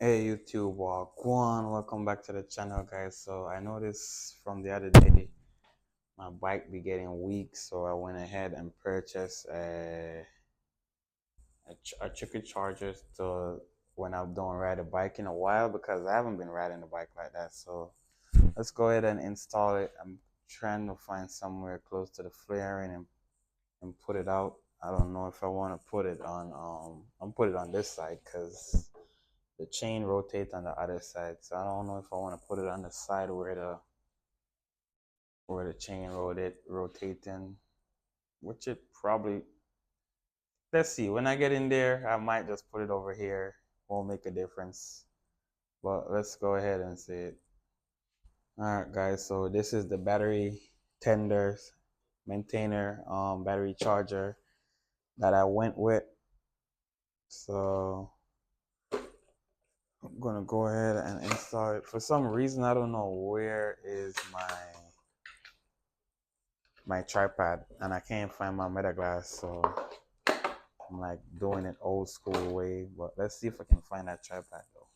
Hey YouTube, Guan, welcome back to the channel, guys. So I noticed from the other day my bike be getting weak, so I went ahead and purchased a chicken charger to when I don't ride a bike in a while because I haven't been riding a bike like that. So let's go ahead and install it. I'm trying to find somewhere close to the flaring and put it out. I don't know if I want to put it on I'm put it on this side because the chain rotates on the other side. So I don't know if I want to put it on the side where the chain rotating, which it probably. Let's see. When I get in there, I might just put it over here. Won't make a difference. But let's go ahead and see it. All right, guys. So this is the battery tenders maintainer battery charger that I went with. So I'm gonna go ahead and install it. For some reason, I don't know where is my tripod and I can't find my meta glass, so I'm like doing it old school way. But let's see if I can find that tripod though.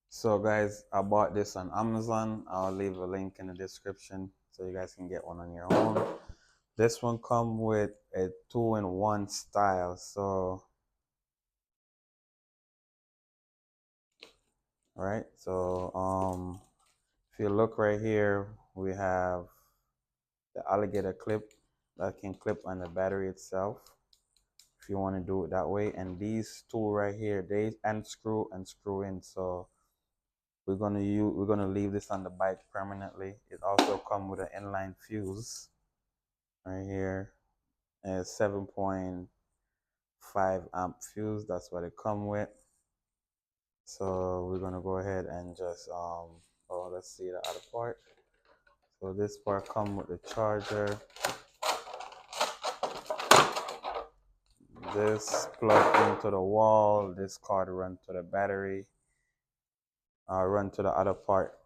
So guys, I bought this on Amazon. I'll leave a link in the description so you guys can get one on your own. This one come with a 2-in-1 style. So right, so if you look right here, we have the alligator clip that can clip on the battery itself if you want to do it that way. And these two right here, they unscrew and screw in. So we're gonna leave this on the bike permanently. It also comes with an inline fuse right here, a 7.5 amp fuse. That's what it come with. So we're gonna go ahead and just oh, let's see the other part. So this part come with the charger. This plug into the wall. This card run to the battery. Run to the other part,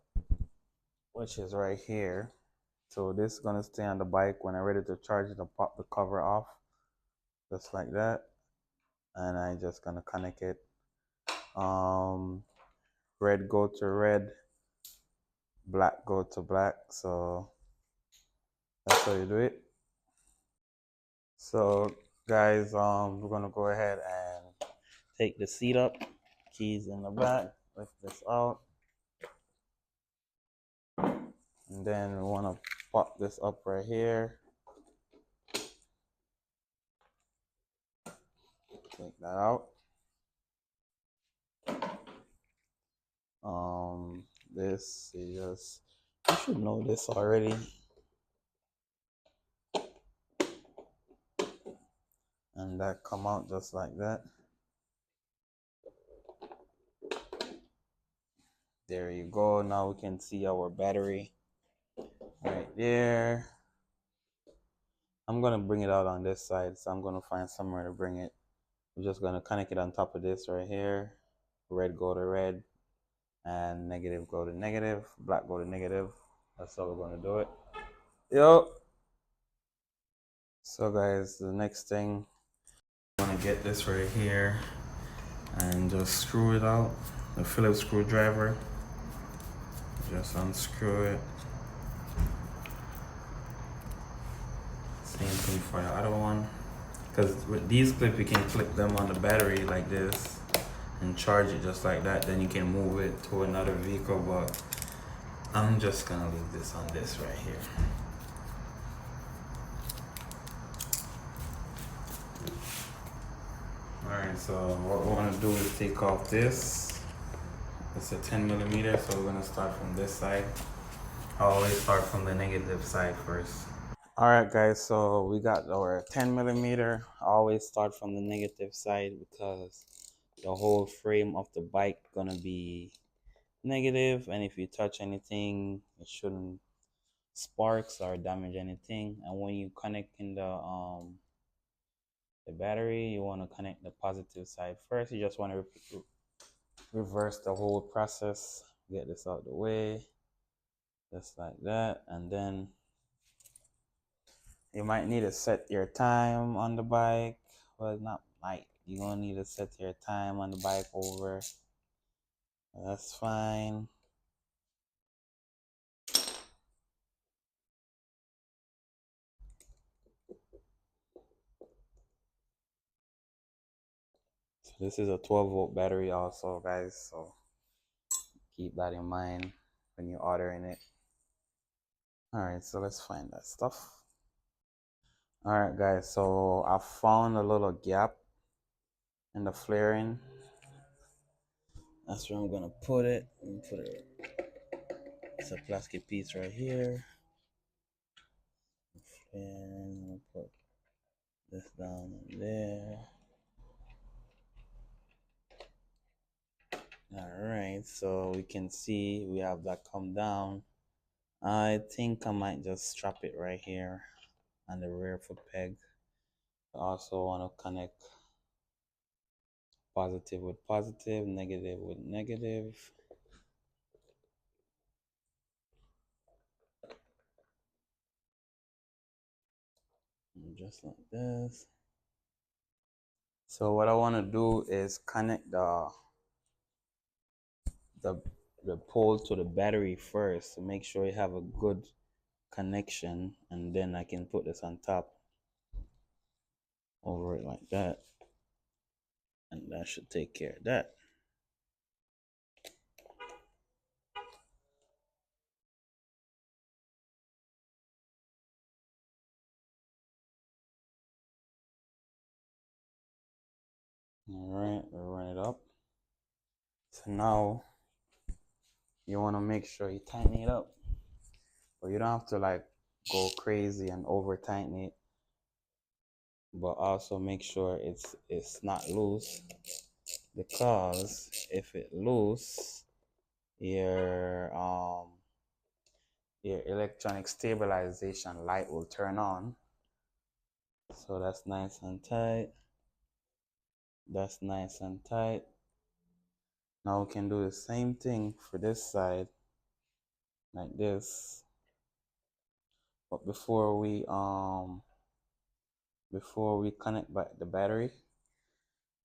which is right here. So this is gonna stay on the bike. When I'm ready to charge it, I'll pop the cover off, just like that. And I just gonna connect it. Red go to red, black go to black. So that's how you do it. So guys, we're gonna go ahead and take the seat up. Keys in the back. Lift this out, and then we wanna pop this up right here. Take that out. This is just, you should know this already. And that come out just like that. There you go. Now we can see our battery right there. I'm gonna bring it out on this side, so I'm gonna find somewhere to bring it. We're just gonna connect it on top of this right here. Red go to red, and negative go to negative, black go to negative. That's how we're gonna do it. Yo. So guys, the next thing, I'm gonna get this right here and just screw it out. The Phillips screwdriver. Just unscrew it. Same thing for the other one. Because with these clips, you can clip them on the battery like this and charge it just like that. Then you can move it to another vehicle. But I'm just gonna leave this on this right here. Alright, so what we want to do is take off this. It's a 10 millimeter, so we're gonna start from this side. I always start from the negative side first. Alright guys, so we got our 10 millimeter. I always start from the negative side because the whole frame of the bike gonna be negative, and if you touch anything, it shouldn't sparks or damage anything. And when you connect in the battery, you want to connect the positive side first. You just want to reverse the whole process. Get this out of the way, just like that. And then you might need to set your time on the bike. Well, not might. You're gonna need to set your time on the bike over That's fine. So this is a 12-volt battery also, guys, so keep that in mind when you're ordering it. All right, so let's find that stuff. All right, guys, so I found a little gap in the flaring. That's where I'm gonna put it. Put it. It's a plastic piece right here, and we'll put this down in there. All right, so we can see we have that come down. I think I might just strap it right here on the rear foot peg. I also want to connect positive with positive, negative with negative. And just like this. So what I want to do is connect the the pole to the battery first to make sure you have a good connection, and then I can put this on top over it like that, and that should take care of that. All right, we'll run it up. So now you want to make sure you tighten it up, but you don't have to like go crazy and over tighten it, but also make sure it's not loose, because if it loose, your electronic stabilization light will turn on. So that's nice and tight. That's nice and tight. Now we can do the same thing for this side, like this. But before we connect back the battery,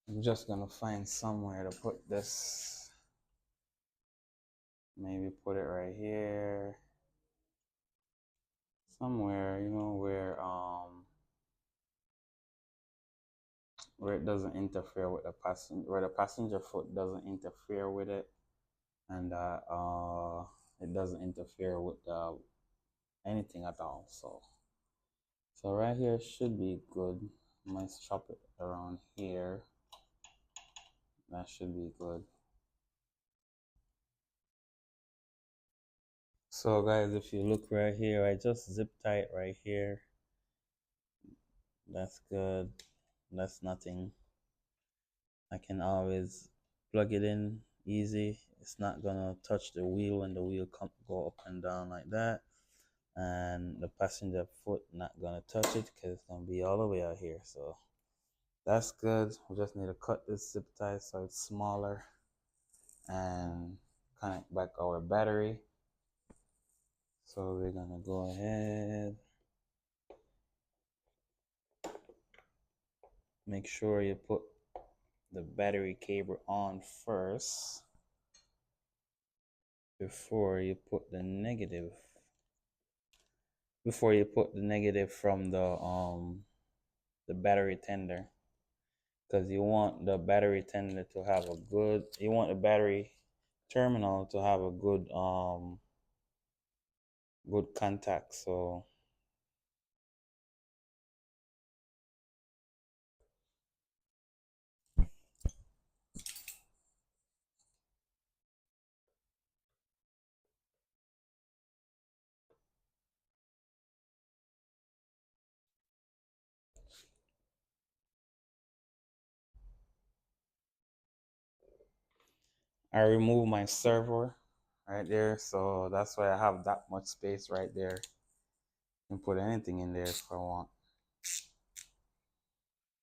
I'm just gonna find somewhere to put this. Maybe put it right here. Somewhere, you know, where it doesn't interfere with the passenger, where the passenger foot doesn't interfere with it, and it doesn't interfere with anything at all. So right here should be good. I might strap it around here. That should be good. So guys, if you look right here, I just zip tie it right here. That's good. That's nothing. I can always plug it in easy. It's not gonna touch the wheel when the wheel go up and down like that, and the passenger foot not gonna touch it because it's gonna be all the way out here. So that's good. We just need to cut this zip tie so it's smaller and connect back our battery. So we're gonna go ahead, make sure you put the battery cable on first before you put the negative from the battery tender, because you want the battery tender to have a good, you want the battery terminal to have a good contact. So I remove my server right there, so that's why I have that much space right there. You can put anything in there if I want.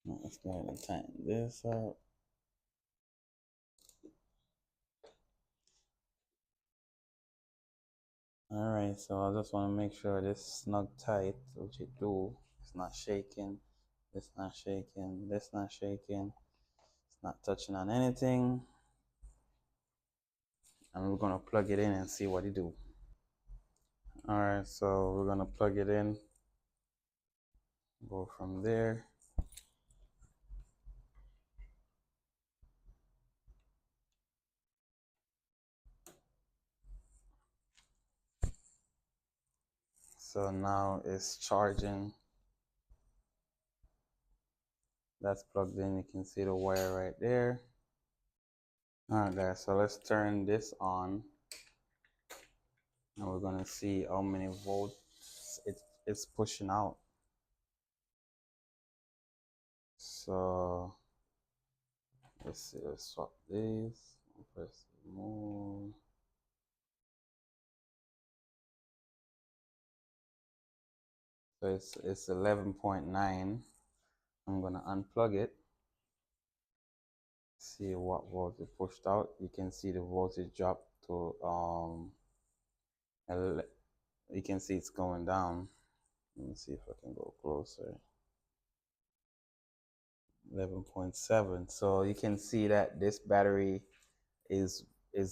Let's go ahead and tighten this up. Alright, so I just want to make sure this snug tight, which it do. It's not shaking. It's not shaking. This not shaking. It's not touching on anything. and we're gonna plug it in and see what it do. All right, so we're gonna plug it in, go from there. So now it's charging. That's plugged in. You can see the wire right there. All right, guys, so let's turn this on, and we're gonna see how many volts it's pushing out. So let's see, let's swap these. Press move. So it's 11.9. I'm gonna unplug it. See what voltage pushed out. You can see the voltage drop to you can see it's going down. Let me see if I can go closer. 11.7. So you can see that this battery is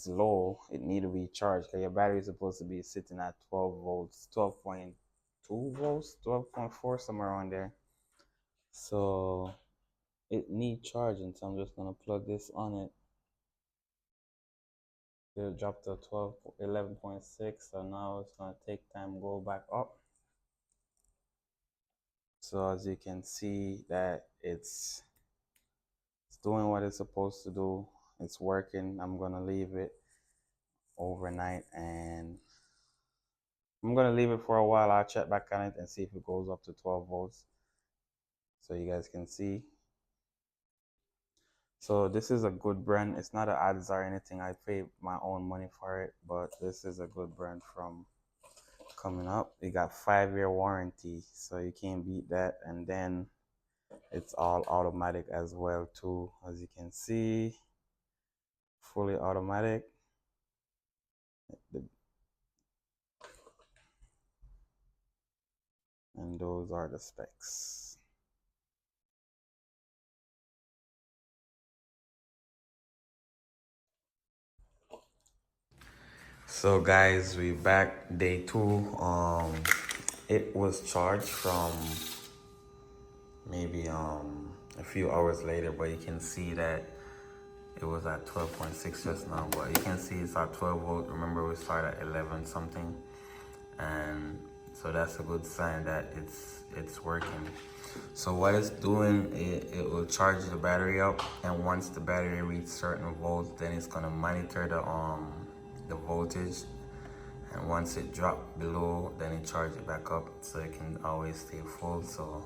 low. It need to be charged. Your battery is supposed to be sitting at 12 volts, 12.2 volts, 12.4, somewhere around there. So it needs charging. So I'm just gonna plug this on it. It dropped to 11.6. So now it's gonna take time to go back up. So as you can see that it's doing what it's supposed to do. It's working. I'm gonna leave it overnight, and I'm gonna leave it for a while. I'll check back on it and see if it goes up to 12 volts, so you guys can see. So this is a good brand. It's not an ads or anything. I paid my own money for it, but this is a good brand from Coming Up. It got 5-year warranty, so you can't beat that. And then it's all automatic as well too, as you can see, fully automatic. And those are the specs. So guys, we back day 2. It was charged from maybe a few hours later, but you can see that it was at 12.6 just now, but you can see it's at 12 volt. Remember, we started at 11 something, and so that's a good sign that it's working. So what it's doing, it will charge the battery up, and once the battery reaches certain volts, then it's gonna monitor the voltage, and once it drops below, then it charges it back up, so it can always stay full. So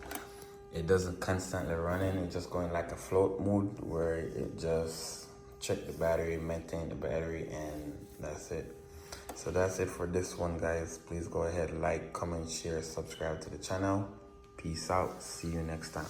it doesn't constantly running. It's just going like a float mode where it just check the battery, maintain the battery, and that's it. So that's it for this one, guys. Please go ahead, like, comment, share, subscribe to the channel. Peace out. See you next time.